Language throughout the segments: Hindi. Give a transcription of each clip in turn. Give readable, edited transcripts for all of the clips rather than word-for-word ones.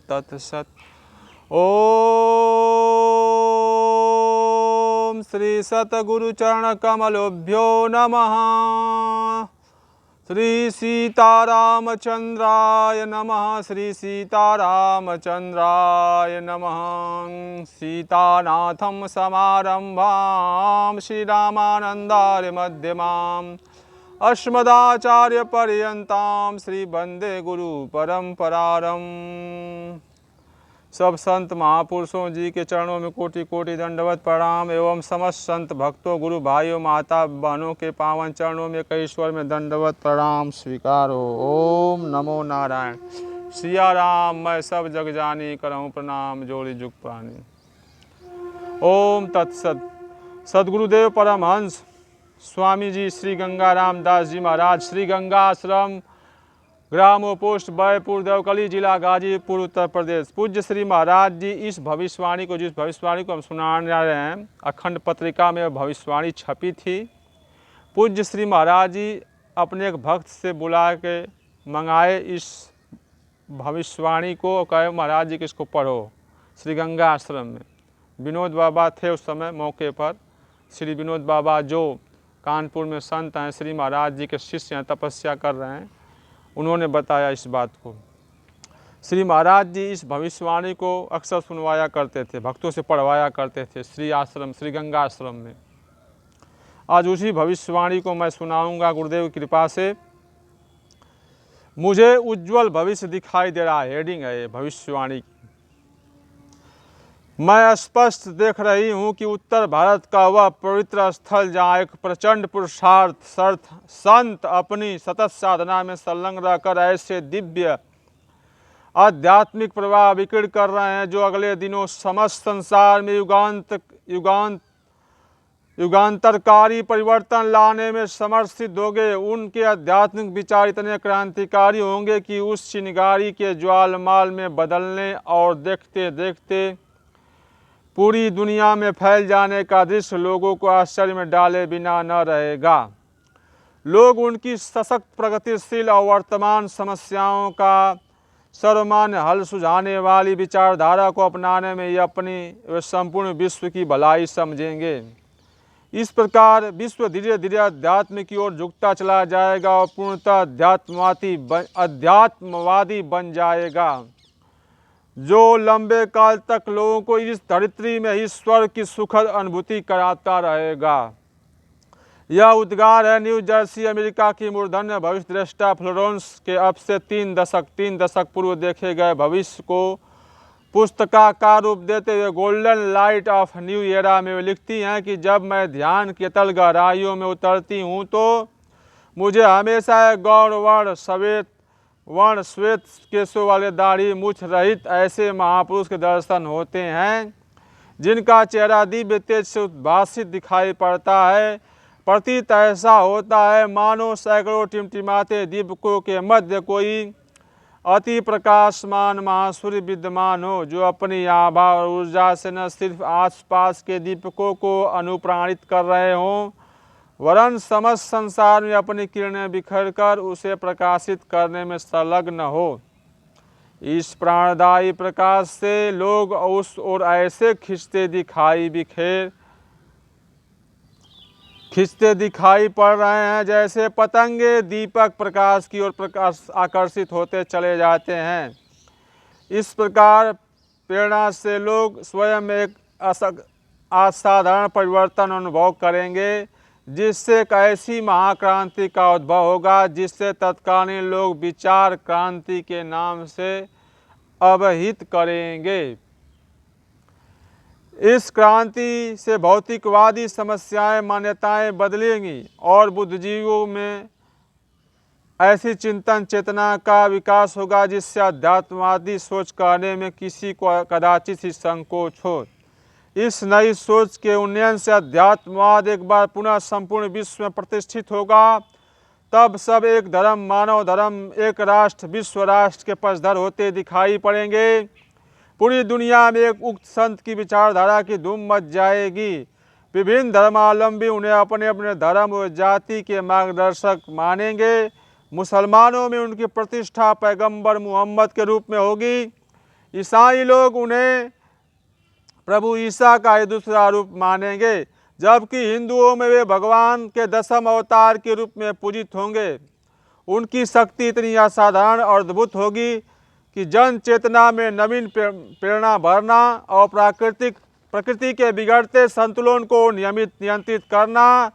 तत्सत्। ओम श्री सतगुरु चरण कमलोभ्यो नमः। श्री सीतारामचंद्राय नमः। श्री सीतारामचंद्राय नमः। सीतानाथं समारंभां श्रीरामानन्दार्य मध्यमाम् अस्मदाचार्यपर्यन्तां श्री वन्दे गुरु परम्परारम्। सब संत महापुरुषों जी के चरणों में कोटि कोटि दंडवत प्रणाम एवं समस्त संत भक्तों, गुरु भाइयों, माता बहनों के पावन चरणों में कई स्वर में दंडवत प्रणाम स्वीकारो। ओम नमो नारायण। सिया राम मैं सब जग जानी, करऊं प्रणाम जोड़ी जुग प्राणी। ओम तत्सत। सद्गुरुदेव परमहंस स्वामी जी श्री गंगाराम दास जी महाराज, श्री गंगा आश्रम, ग्रामो पोस्ट बैपुर, देवकली, जिला गाजीपुर, उत्तर प्रदेश। पूज्य श्री महाराज जी जिस भविष्यवाणी को हम सुनाने जा रहे हैं, अखंड पत्रिका में भविष्यवाणी छपी थी। पूज्य श्री महाराज जी अपने एक भक्त से बुला के मंगाए इस भविष्यवाणी को और कहे महाराज जी कि इसको पढ़ो। श्री गंगा आश्रम में विनोद बाबा थे उस समय मौके पर। श्री विनोद बाबा जो कानपुर में संत हैं, श्री महाराज जी के शिष्य हैं, तपस्या कर रहे हैं, उन्होंने बताया इस बात को। श्री महाराज जी इस भविष्यवाणी को अक्सर सुनवाया करते थे, भक्तों से पढ़वाया करते थे श्री आश्रम, श्री गंगा आश्रम में। आज उसी भविष्यवाणी को मैं सुनाऊंगा गुरुदेव की कृपा से। मुझे उज्जवल भविष्य दिखाई दे रहा है, हेडिंग है ये भविष्यवाणी की। मैं स्पष्ट देख रही हूँ कि उत्तर भारत का वह पवित्र स्थल जहाँ एक प्रचंड पुरुषार्थ संत अपनी सतत साधना में संलग्न रहकर ऐसे दिव्य आध्यात्मिक प्रवाह विकीर्ण कर रहे हैं जो अगले दिनों समस्त संसार में युगांतरकारी परिवर्तन लाने में समर्थ सिद्ध होंगे। उनके आध्यात्मिक विचार इतने क्रांतिकारी होंगे कि उस चिंगारी के ज्वालमाल में बदलने और देखते देखते पूरी दुनिया में फैल जाने का दृश्य लोगों को आश्चर्य में डाले बिना न रहेगा। लोग उनकी सशक्त, प्रगतिशील और वर्तमान समस्याओं का सर्वमान्य हल सुझाने वाली विचारधारा को अपनाने में ये अपनी संपूर्ण विश्व की भलाई समझेंगे। इस प्रकार विश्व धीरे धीरे अध्यात्म की ओर झुकता चला जाएगा और पूर्णतः अध्यात्मवादी बन जाएगा, जो लंबे काल तक लोगों को इस धरित्री में ईश्वर की सुखद अनुभूति कराता रहेगा। यह उद्गार है न्यू जर्सी, अमेरिका की मूर्धन्य भविष्य दृष्टा फ्लोरेंस के अब से तीन दशक पूर्व देखे गए भविष्य को पुस्तकाकार रूप देते हुए golden light of new era में वे लिखती हैं कि जब मैं ध्यान के तल गहराइयों में उतरती हूँ तो मुझे हमेशा गौर वर्ण श्वेत केशों वाले दाढ़ी मूछ रहित ऐसे महापुरुष के दर्शन होते हैं जिनका चेहरा दिव्य तेज से उद्भासित दिखाई पड़ता है। प्रतीत ऐसा होता है मानो सैकड़ों टिमटिमाते दीपकों के मध्य कोई अति प्रकाशमान महासूर्य विद्यमान हो, जो अपनी आभा और ऊर्जा से न सिर्फ आसपास के दीपकों को अनुप्राणित कर रहे हों वरन समस्त संसार में अपनी किरणें बिखर कर उसे प्रकाशित करने में संलग्न हो। इस प्राणदायी प्रकाश से लोग उस ओर ऐसे खिंचते दिखाई पड़ रहे हैं जैसे पतंगे दीपक प्रकाश की ओर आकर्षित होते चले जाते हैं। इस प्रकार प्रेरणा से लोग स्वयं एक असाधारण परिवर्तन अनुभव करेंगे, जिससे एक ऐसी महाक्रांति का उद्भव होगा जिससे तत्कालीन लोग विचार क्रांति के नाम से अवहित करेंगे। इस क्रांति से भौतिकवादी समस्याएं, मान्यताएं बदलेंगी और बुद्धिजीवियों में ऐसी चिंतन चेतना का विकास होगा जिससे अध्यात्मवादी सोच करने में किसी को कदाचित ही संकोच हो। इस नई सोच के उन्नयन से अध्यात्मवाद एक बार पुनः संपूर्ण विश्व में प्रतिष्ठित होगा। तब सब एक धर्म, मानव धर्म, एक राष्ट्र, विश्व राष्ट्र के पक्षधर होते दिखाई पड़ेंगे। पूरी दुनिया में एक उक्त संत की विचारधारा की धूम मच जाएगी। विभिन्न धर्मावलंबी उन्हें अपने अपने धर्म और जाति के मार्गदर्शक मानेंगे। मुसलमानों में उनकी प्रतिष्ठा पैगंबर मुहम्मद के रूप में होगी। ईसाई लोग उन्हें प्रभु ईसा का ही दूसरा रूप मानेंगे, जबकि हिंदुओं में वे भगवान के दसम अवतार के रूप में पूजित होंगे। उनकी शक्ति इतनी असाधारण और अद्भुत होगी कि जन चेतना में नवीन प्रेरणा भरना और प्रकृति के बिगड़ते संतुलन को नियंत्रित करना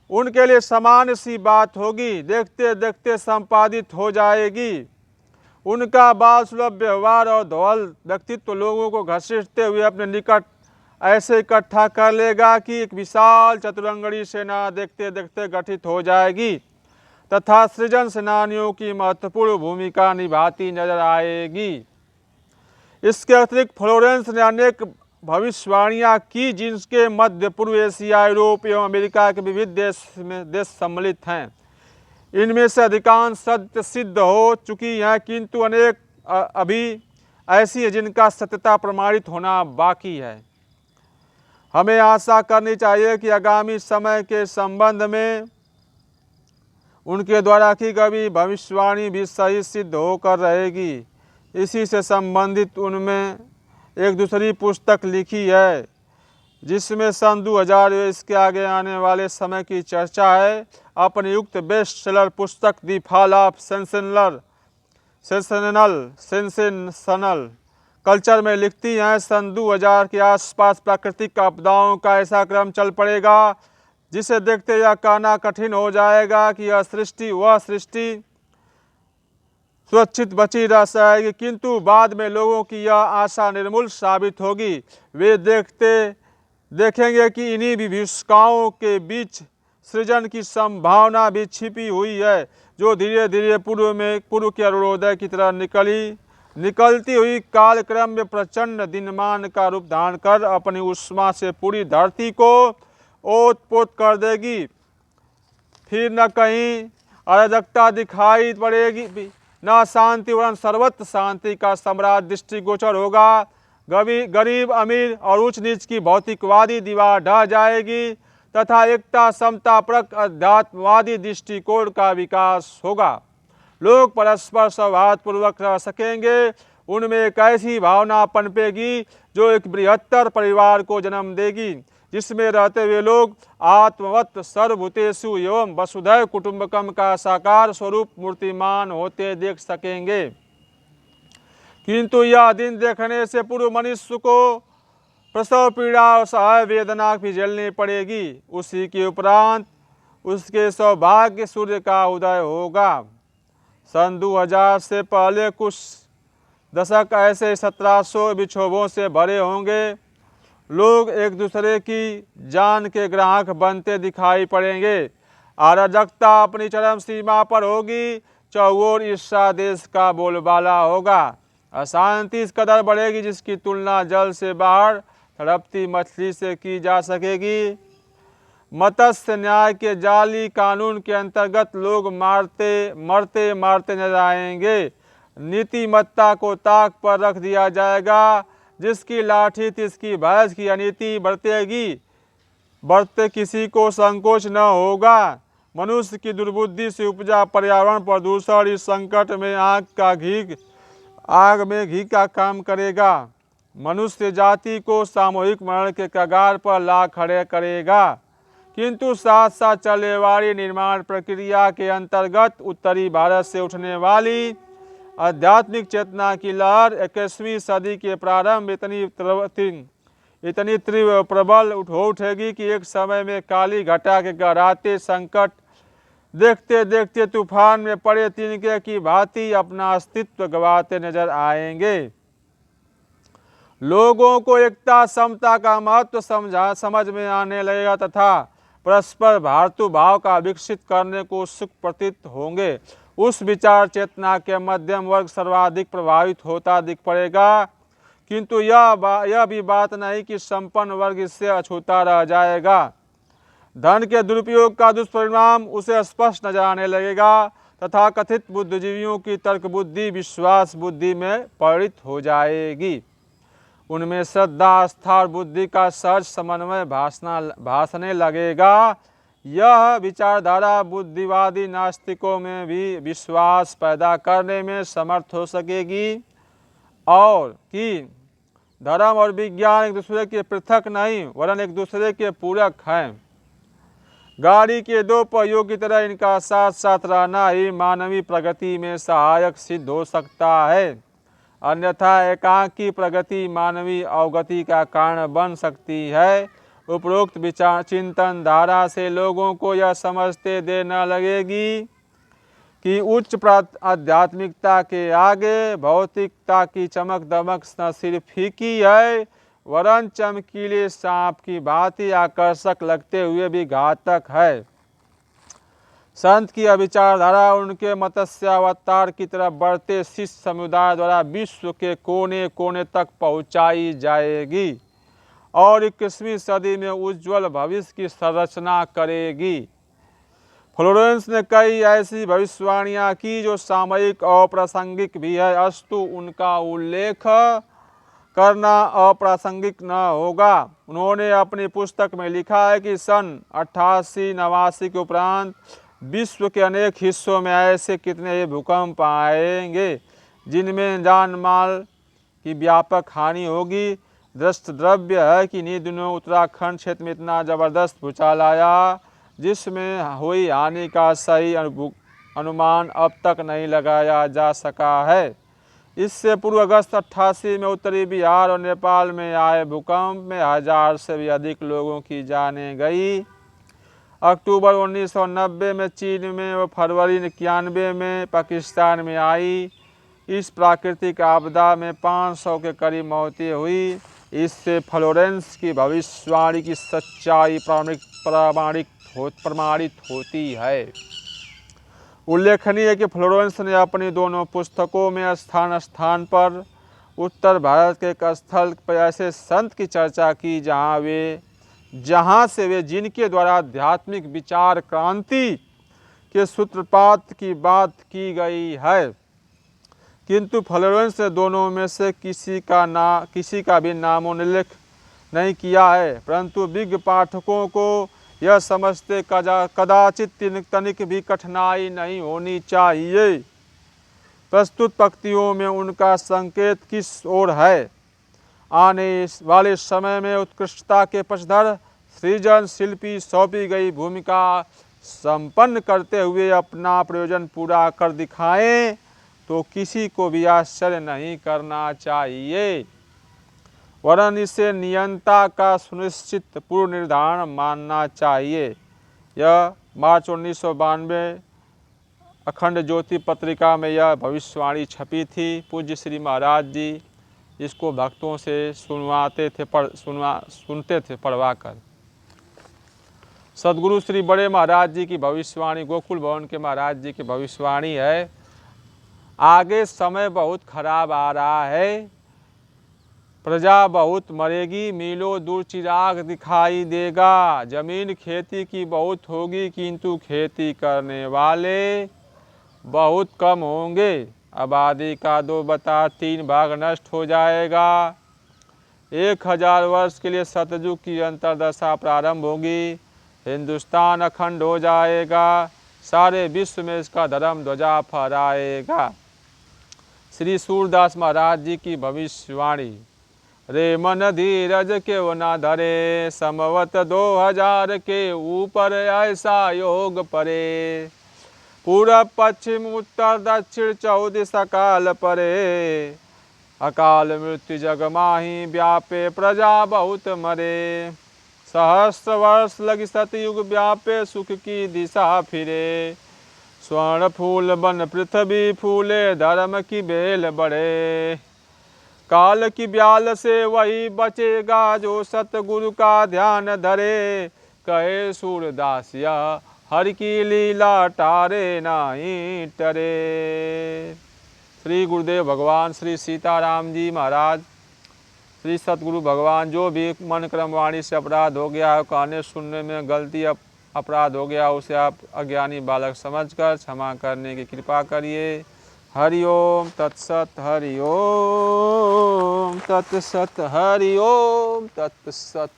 उनके लिए सामान्य सी बात होगी, देखते देखते संपादित हो जाएगी। उनका बाल सुलभ व्यवहार और धौल व्यक्तित्व लोगों को घसीटते हुए अपने निकट ऐसे इकट्ठा कर लेगा कि एक विशाल चतुरंगड़ी सेना देखते देखते गठित हो जाएगी तथा सृजन सेनानियों की महत्वपूर्ण भूमिका निभाती नजर आएगी। इसके अतिरिक्त फ्लोरेंस ने अनेक भविष्यवाणियां की जिनके मध्य पूर्व एशिया, यूरोप एवं अमेरिका के विविध देश सम्मिलित हैं। इनमें से अधिकांश सत्य सिद्ध हो चुकी हैं, किंतु अनेक अभी ऐसी है जिनका सत्यता प्रमाणित होना बाकी है। हमें आशा करनी चाहिए कि आगामी समय के संबंध में उनके द्वारा की गई भविष्यवाणी भी सही सिद्ध होकर रहेगी। इसी से संबंधित उनमें एक दूसरी पुस्तक लिखी है जिसमें सन 2000 इसके आगे आने वाले समय की चर्चा है। अपनी युक्त बेस्ट सेलर पुस्तक दी फॉल ऑफ सेंसेशनल कल्चर में लिखती हैं, सन 2000 के आसपास प्राकृतिक आपदाओं का ऐसा क्रम चल पड़ेगा जिसे देखते यह कहना कठिन हो जाएगा कि वह सृष्टि सुरक्षित बची रह जाएगी, किंतु बाद में लोगों की यह आशा निर्मूल साबित होगी। वे देखेंगे कि इन्हीं विभीषिकाओं के बीच सृजन की संभावना भी छिपी हुई है, जो धीरे धीरे पूर्व के अरुणोदय की तरह निकलती हुई कालक्रम में प्रचंड दिनमान का रूप धारण कर अपनी उष्मा से पूरी धरती को ओत-पोत कर देगी। फिर न कहीं अराजकता दिखाई पड़ेगी, न शांति वरन सर्वत्र शांति का सम्राट दृष्टिगोचर होगा। गरीब अमीर और ऊंच नीच की भौतिकवादी दीवार ढह जाएगी तथा एकता समतापरक अध्यात्मवादी दृष्टिकोण का विकास होगा। लोग परस्पर सौहार्दपूर्वक रह सकेंगे। उनमें एक ऐसी भावना पनपेगी जो एक बृहत्तर परिवार को जन्म देगी, जिसमें रहते हुए लोग आत्मवत सर्वभूतेषु एवं वसुधैव कुटुंबकम का साकार स्वरूप मूर्तिमान होते देख सकेंगे। किंतु यह दिन देखने से पूर्व मनुष्य को प्रसव पीड़ा और सहाय वेदना भी झेलनी पड़ेगी। उसी के उपरांत उसके सौभाग्य सूर्य का उदय होगा। सन 2000 से पहले कुछ दशक ऐसे 1700 विक्षोभों से भरे होंगे। लोग एक दूसरे की जान के ग्राहक बनते दिखाई पड़ेंगे। अराजकता अपनी चरम सीमा पर होगी। चौओर ईर्ष्या देश का बोलबाला होगा। अशांति इस कदर बढ़ेगी जिसकी तुलना जल से बाहर तड़पती मछली से की जा सकेगी। मत्स्य न्याय के जाली कानून के अंतर्गत लोग मरते नजर आएंगे। नीतिमत्ता को ताक पर रख दिया जाएगा। जिसकी लाठी तिसकी भैंस की अनीति बढ़ते किसी को संकोच न होगा। मनुष्य की दुर्बुद्धि से उपजा पर्यावरण प्रदूषण इस संकट में आग में घी का काम करेगा। मनुष्य जाति को सामूहिक मरण के कगार पर ला खड़े करेगा। किंतु साथ साथ चलने वाली निर्माण प्रक्रिया के अंतर्गत उत्तरी भारत से उठने वाली आध्यात्मिक चेतना की लहर 21वीं सदी के प्रारंभ इतनी तीव्र प्रबल उठेगी कि एक समय में काली घटा के गहराते संकट देखते देखते तूफान में पड़े तिनके की भांति अपना अस्तित्व गंवाते नजर आएंगे। लोगों को एकता समता का महत्व समझ में आने लगेगा तथा परस्पर भातृभाव का विकसित करने को सुख प्रतीत होंगे। उस विचार चेतना के मध्यम वर्ग सर्वाधिक प्रभावित होता दिख पड़ेगा। किंतु यह भी बात नहीं कि संपन्न वर्ग इससे अछूता रह जाएगा। धन के दुरुपयोग का दुष्परिणाम उसे स्पष्ट नजर आने लगेगा तथा कथित बुद्धिजीवियों की तर्क बुद्धि विश्वास बुद्धि में परिणित हो जाएगी। उनमें श्रद्धा आस्था और बुद्धि का सहज समन्वय भासने लगेगा। यह विचारधारा बुद्धिवादी नास्तिकों में भी विश्वास पैदा करने में समर्थ हो सकेगी। और कि धर्म और विज्ञान एक दूसरे के पृथक नहीं वरन एक दूसरे के पूरक हैं। गाड़ी के दो पहियों की तरह इनका साथ साथ रहना ही मानवीय प्रगति में सहायक सिद्ध हो सकता है, अन्यथा एकांकी प्रगति मानवीय अवगति का कारण बन सकती है। उपरोक्त विचार चिंतन धारा से लोगों को यह समझते देर न लगेगी कि उच्च आध्यात्मिकता के आगे भौतिकता की चमक दमक न सिर्फ फीकी है वरन चमकीले सांप की भांति आकर्षक लगते हुए भी घातक है। संत की विचारधारा उनके मत्स्यावतार की तरफ बढ़ते शिष्य समुदाय द्वारा विश्व के कोने कोने तक पहुंचाई जाएगी और 21वीं सदी में उज्जवल भविष्य की संरचना करेगी। फ्लोरेंस ने कई ऐसी भविष्यवाणियां की जो सामयिक और प्रासंगिक भी है, अस्तु उनका उल्लेख करना अप्रासंगिक न होगा। उन्होंने अपनी पुस्तक में लिखा है कि सन 88-89 के उपरांत विश्व के अनेक हिस्सों में ऐसे कितने ही भूकंप आएंगे जिनमें जान माल की व्यापक हानि होगी। दृष्ट द्रव्य है कि इन्हीं दिनों उत्तराखंड क्षेत्र में इतना ज़बरदस्त भूचाल आया जिसमें हुई हानि का सही अनुमान अब तक नहीं लगाया जा सका है। इससे पूर्व अगस्त 88 में उत्तरी बिहार और नेपाल में आए भूकंप में 1000 से भी अधिक लोगों की जानें गई। अक्टूबर 1990 में चीन में और फरवरी 91 में पाकिस्तान में आई इस प्राकृतिक आपदा में 500 के करीब मौतें हुई। इससे फ्लोरेंस की भविष्यवाणी की सच्चाई प्रमाणित होती है। उल्लेखनीय है कि फ्लोरेंस ने अपनी दोनों पुस्तकों में स्थान स्थान पर उत्तर भारत के एक स्थल पर ऐसे संत की चर्चा की जहाँ से वे जिनके द्वारा आध्यात्मिक विचार क्रांति के सूत्रपात की बात की गई है, किंतु फ्लोरेंस ने दोनों में से किसी का भी नामोल्लेख नहीं किया है, परंतु विज्ञ पाठकों को यह समझते कदाचित तनिक भी कठिनाई नहीं होनी चाहिए। प्रस्तुत पंक्तियों में उनका संकेत किस ओर है। आने वाले समय में उत्कृष्टता के पक्षधर सृजन शिल्पी सौंपी गई भूमिका संपन्न करते हुए अपना प्रयोजन पूरा कर दिखाएं तो किसी को भी आश्चर्य नहीं करना चाहिए, वरन इसे नियंता का सुनिश्चित पूर्व निर्धारण मानना चाहिए। यह मार्च 1992 अखंड ज्योति पत्रिका में यह भविष्यवाणी छपी थी। पूज्य श्री महाराज जी इसको भक्तों से सुनते थे पढ़वा कर। सदगुरु श्री बड़े महाराज जी की भविष्यवाणी गोकुल भवन के महाराज जी की भविष्यवाणी है। आगे समय बहुत खराब आ रहा है, प्रजा बहुत मरेगी, मीलों दूर चिराग दिखाई देगा, जमीन खेती की बहुत होगी किंतु खेती करने वाले बहुत कम होंगे, आबादी का 2/3 भाग नष्ट हो जाएगा, 1000 वर्ष के लिए सतयुग की अंतर्दशा प्रारंभ होगी, हिंदुस्तान अखंड हो जाएगा, सारे विश्व में इसका धर्म ध्वजा फहराएगा। श्री सूरदास महाराज जी की भविष्यवाणी। रे मन धीरज के वो ना धरे, समवत 2000 के ऊपर ऐसा योग परे, पूरब पश्चिम उत्तर दक्षिण 14 दिश अकाल परे, अकाल मृत्यु जग माही व्यापे प्रजा बहुत मरे, सहस्र वर्ष लगी सतयुग व्यापे सुख की दिशा फिरे, स्वर्ण फूल बन पृथ्वी फूले धर्म की बेल बढ़े, काल की ब्याल से वही बचेगा जो सतगुरु का ध्यान धरे, कहे सूरदास यह हर की लीला टारे नहीं टरे। श्री गुरुदेव भगवान श्री सीताराम जी महाराज, श्री सतगुरु भगवान, जो भी मन क्रम वाणी से अपराध हो गया है, कहने सुनने में गलती अपराध हो गया, उसे आप अज्ञानी बालक समझकर क्षमा करने की कृपा करिए। हरि ओम तत्सत, हरि ओम तत्सत, हरि ओम तत्सत।